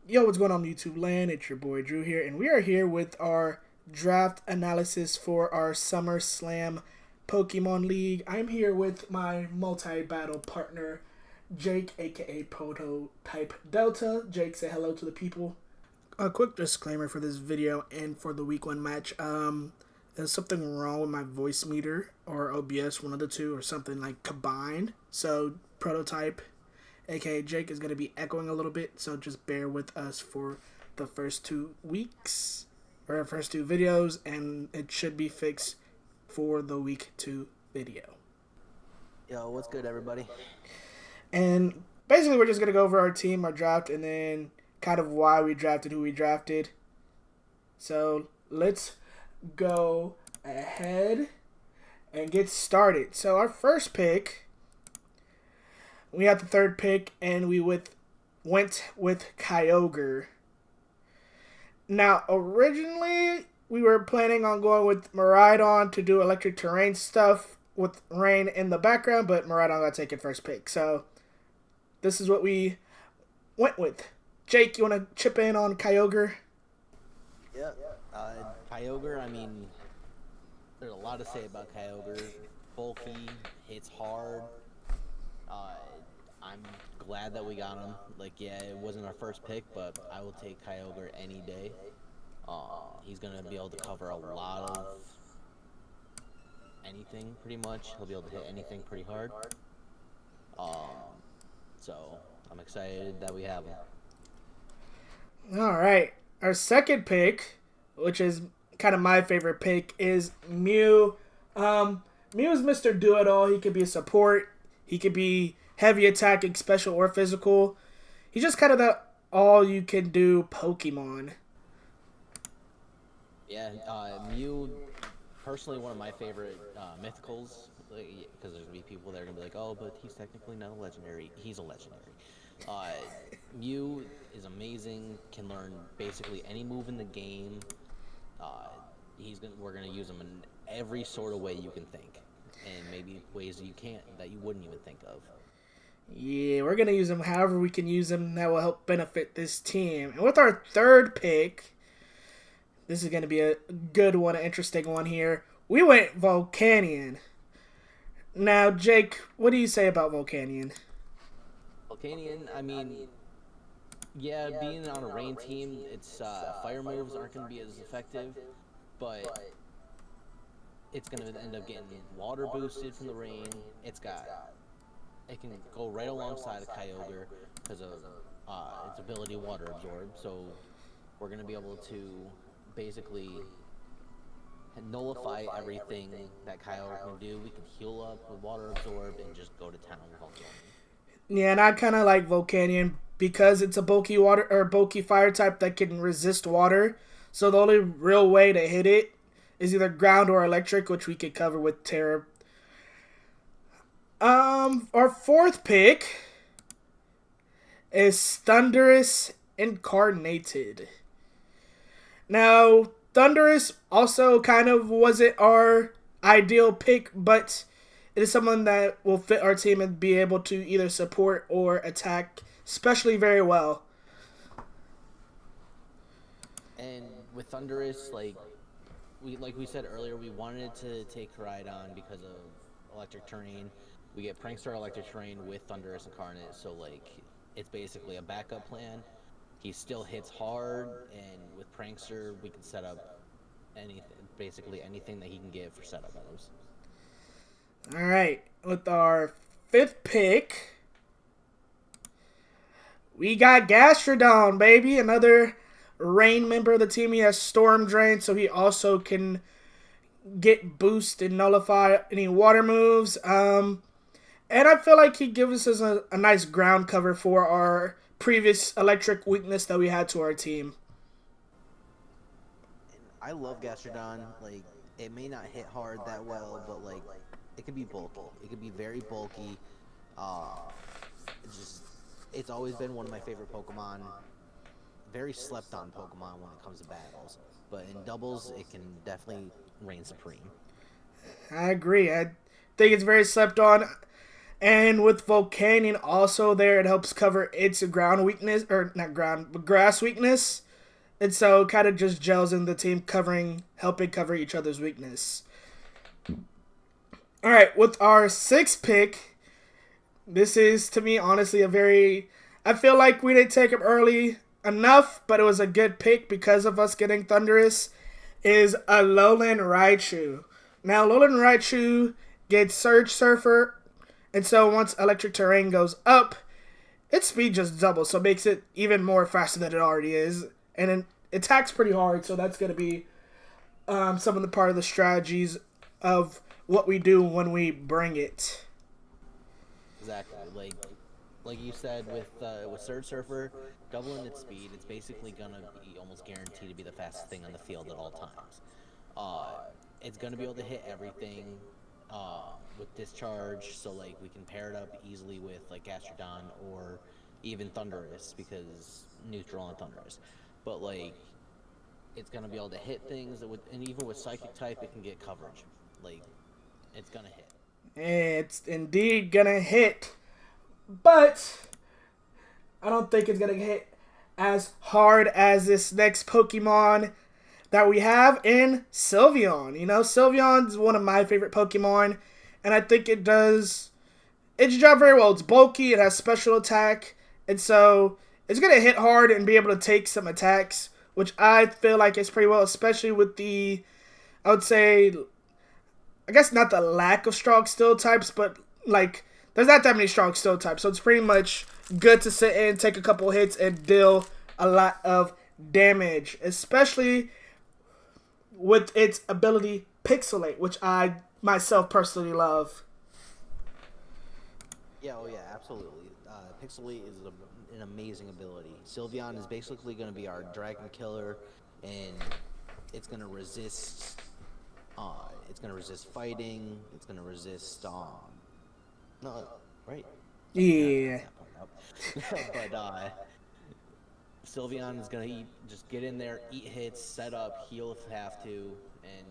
Yo, what's going on YouTube land? It's your boy Drew here, and we are here with our draft analysis for our SummerSlam Pokemon League. I'm here with my multi-battle partner, Jake, aka Prototype Delta. Jake, say hello to the people. A quick disclaimer for this video and for the week 1 match. There's something wrong with my voice meter or OBS, one of the two, or something like combined. So, Prototype, aka Jake, is going to be echoing a little bit, so just bear with us for the first 2 weeks, or first 2 videos, and it should be fixed for the week 2 video. Yo, what's good, everybody? And basically, we're just going to go over our team, our draft, and then kind of why we drafted who we drafted. So, let's go ahead and get started. So, our first pick, we had the 3rd pick, and we went with Kyogre. Now, originally, we were planning on going with Miraidon to do electric terrain stuff with rain in the background, but Miraidon got taken first pick. So, this is what we went with. Jake, you want to chip in on Kyogre? Yeah. Kyogre, I mean, there's a lot to say about Kyogre. Bulky, hits hard. I'm glad that we got him. Like, yeah, it wasn't our first pick, but I will take Kyogre any day. He's going to be able to cover a lot of anything, pretty much. He'll be able to hit anything pretty hard. So, I'm excited that we have him. All right. Our second pick, which is kind of my favorite pick, is Mew. Mew is Mr. Do-It-All. He could be a support. He could be heavy attacking, special, or physical. He's just kind of the all-you-can-do Pokemon. Yeah, Mew, personally one of my favorite mythicals, because there's going to be people that are going to be like, oh, but he's technically not a legendary. He's a legendary. Mew is amazing, can learn basically any move in the game. We're gonna use him in every sort of way you can think, and maybe ways that you wouldn't even think of. Yeah, we're gonna use him however we can use him that will help benefit this team. And with our 3rd pick, this is gonna be a good one, an interesting one here. We went Volcanion. Now, Jake, what do you say about Volcanion? Volcanion, I mean, yeah, being on a rain team, its fire moves aren't going to be as effective, but it's going to end up getting water boosted from the rain. It can go right alongside of Kyogre because of its ability to water absorb. So we're going to be able to basically nullify everything that Kyogre can do. We can heal up with water absorb and just go to town with Volcanion. Yeah, and I kind of like Volcanion because it's a bulky water or bulky fire type that can resist water. So the only real way to hit it is either ground or electric, which we could cover with Terra. Our 4th pick is Thundurus Incarnated. Now, Thundurus also kind of wasn't our ideal pick, but it is someone that will fit our team and be able to either support or attack, especially very well. And with Thundurus, like we said earlier, we wanted to take Rhydon because of electric terrain. We get Prankster electric terrain with Thundurus Incarnate, so like it's basically a backup plan. He still hits hard, and with Prankster, we can set up basically anything that he can get for setup moves. All right, with our 5th pick, we got Gastrodon, baby. Another rain member of the team. He has Storm Drain, so he also can get boost and nullify any water moves. And I feel like he gives us a nice ground cover for our previous electric weakness that we had to our team. I love Gastrodon. Like, it may not hit hard that well, but like it could be bulky. It could be very bulky. It's always been one of my favorite Pokemon. Very slept on Pokemon when it comes to battles, but in doubles it can definitely reign supreme. I agree. I think it's very slept on. And with Volcanion also there, it helps cover its ground weakness, or not ground, but grass weakness. And so it kind of just gels in the team, helping cover each other's weakness. All right, with our sixth pick, this is, to me, honestly, I feel like we didn't take him early enough, but it was a good pick because of us getting Thunderous, is a Alolan Raichu. Now, Alolan Raichu gets Surge Surfer, and so once Electric Terrain goes up, its speed just doubles, so it makes it even more faster than it already is. And it attacks pretty hard, so that's going to be some of the part of the strategies of what we do when we bring it. Exactly. Like you said, with Surge Surfer doubling its speed, it's basically gonna be almost guaranteed to be the fastest thing on the field at all times. It's gonna be able to hit everything with Discharge, so like we can pair it up easily with like Gastrodon or even Thunderous, because neutral and Thunderous. But like, it's gonna be able to hit things and even with Psychic type, it can get coverage. Like, it's gonna hit. It's indeed gonna hit, but I don't think it's gonna hit as hard as this next Pokemon that we have in Sylveon. You know, Sylveon's one of my favorite Pokemon, and I think it does its job very well. It's bulky, it has special attack, and so it's gonna hit hard and be able to take some attacks, which I feel like is pretty well, especially with the, I would say, I guess not the lack of strong steel types, but like there's not that many strong steel types, so it's pretty much good to sit in, take a couple hits, and deal a lot of damage, especially with its ability Pixelate, which I myself personally love. Yeah, oh yeah, absolutely. Pixelate is an amazing ability. Sylveon is basically going to be our dragon killer, and it's going to resist. It's going to resist fighting. It's going to resist. No, right? Yeah. But Sylveon is going to just get in there, eat hits, set up, heal if you have to, and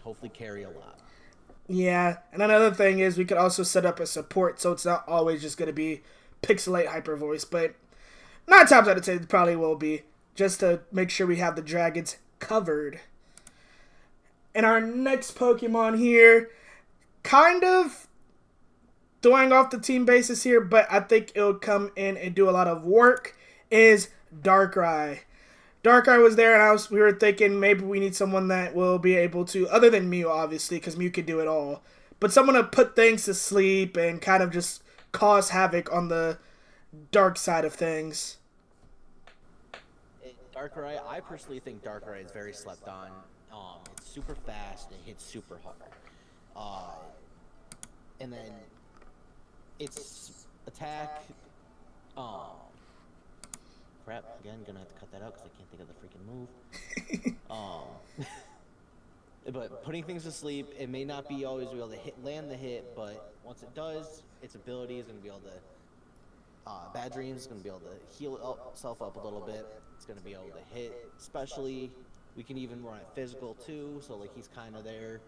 hopefully carry a lot. Yeah, and another thing is we could also set up a support, so it's not always just going to be Pixelate Hyper Voice, but 9 times out of 10 it probably will be, just to make sure we have the dragons covered. And our next Pokemon here, kind of throwing off the team basis here, but I think it'll come in and do a lot of work, is Darkrai. Darkrai was there, and we were thinking maybe we need someone that will be able to, other than Mew, obviously, because Mew can do it all, but someone to put things to sleep and kind of just cause havoc on the dark side of things. Darkrai, I personally think Darkrai is very slept on. It's super fast and hits super hard. And then its attack, crap, again, gonna have to cut that out because I can't think of the freaking move. But putting things to sleep, it may not be always be able to land the hit, but once it does, its ability is gonna be able to, Bad Dreams is gonna be able to heal itself up a little bit. It's gonna be able to hit, especially. We can even run it physical too, so like he's kind of there.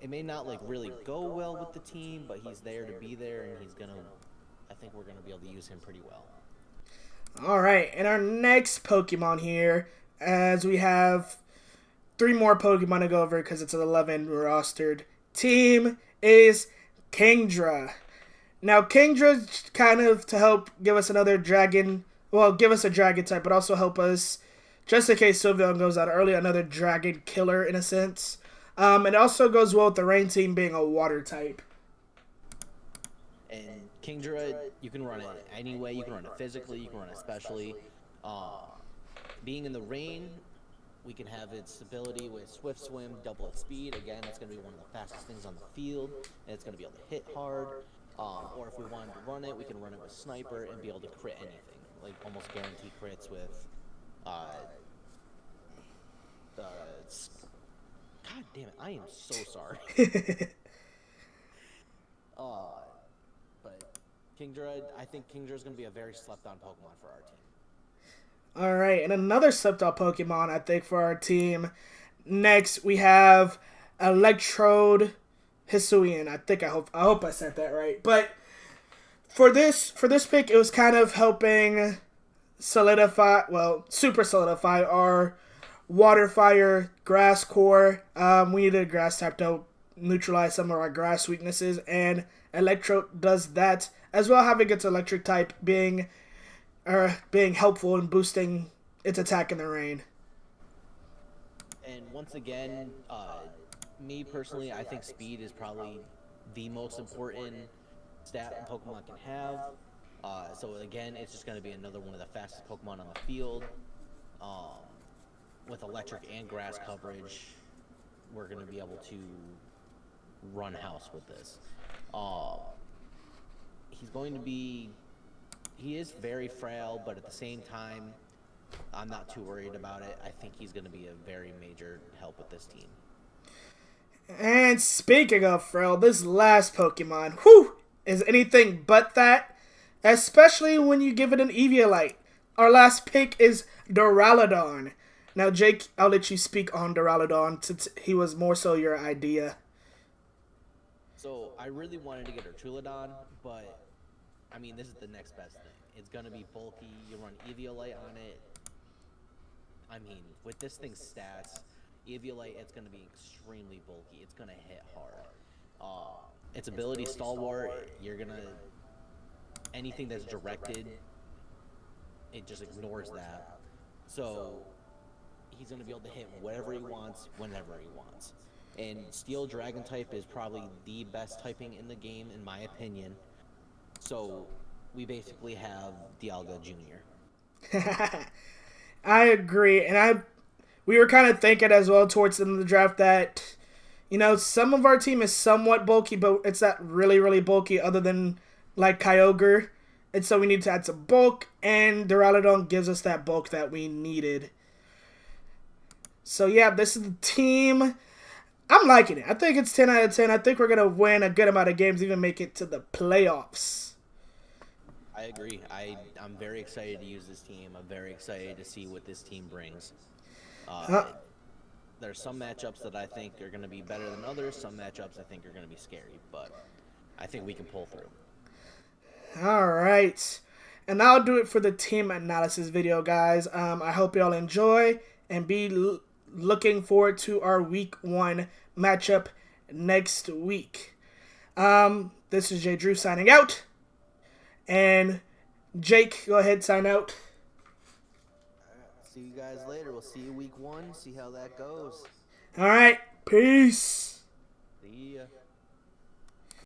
It may not like really go well with the team, but he's there to be there, and I think we're gonna be able to use him pretty well. All right, and our next Pokemon here, as we have 3 more Pokemon to go over because it's an 11 rostered team, is Kingdra. Now, Kingdra's kind of to help give us another dragon, well, give us a dragon type, but also help us, just in case Sylveon goes out early, another dragon killer in a sense. It also goes well with the rain team being a water type. And Kingdra, you can run it any way. You can run it physically. You can run it specially. Being in the rain, we can have its ability with Swift Swim, double its speed. Again, it's going to be one of the fastest things on the field, and it's going to be able to hit hard. Or if we wanted to run it, we can run it with Sniper and be able to crit anything, like almost guaranteed crits with. God damn it! I am so sorry. But Kingdra, I think Kingdra is going to be a very slept-on Pokemon for our team. All right, and another slept-on Pokemon, I think, for our team. Next, we have Electrode. Hisuian. I hope I said that right. But for this pick, it was kind of helping super solidify our water fire grass core. We needed a grass type to neutralize some of our grass weaknesses, and Electro does that as well, having its electric type being helpful in boosting its attack in the rain. And once again, me personally, I think speed is probably the most important stat Pokemon can have. So again, it's just going to be another one of the fastest Pokemon on the field. With electric and grass coverage, we're going to be able to run house with this. He is very frail, but at the same time, I'm not too worried about it. I think he's going to be a very major help with this team. And speaking of frail, this last Pokemon, is anything but that. Especially when you give it an Eviolite. Our last pick is Duraludon. Now, Jake, I'll let you speak on Duraludon since he was more so your idea. So, I really wanted to get Duraludon, but, I mean, this is the next best thing. It's going to be bulky. You run Eviolite on it. I mean, with this thing's stats, Eviolite, it's going to be extremely bulky. It's going to hit hard. Its ability, Stalwart, you're going to... Anything that's directed, it just ignores that. So, he's going to be able to hit whatever he wants, whenever he wants. And Steel Dragon type is probably the best typing in the game, in my opinion. So, we basically have Dialga Jr. I agree, and we were kind of thinking as well towards the end of the draft that, some of our team is somewhat bulky, but it's not really, really bulky other than, like, Kyogre. And so we need to add some bulk, and Duraludon gives us that bulk that we needed. So, yeah, this is the team. I'm liking it. I think it's 10 out of 10. I think we're going to win a good amount of games, even make it to the playoffs. I agree. I'm very excited to use this team. I'm very excited to see what this team brings. There's some matchups that I think are going to be better than others. Some matchups I think are going to be scary, but I think we can pull through. All right. And that'll do it for the team analysis video, guys. I hope y'all enjoy and be looking forward to our week 1 matchup next week. This is Jay Drew signing out. And Jake, go ahead, sign out. See you guys later. We'll see you week 1. See how that goes. All right. Peace. See ya.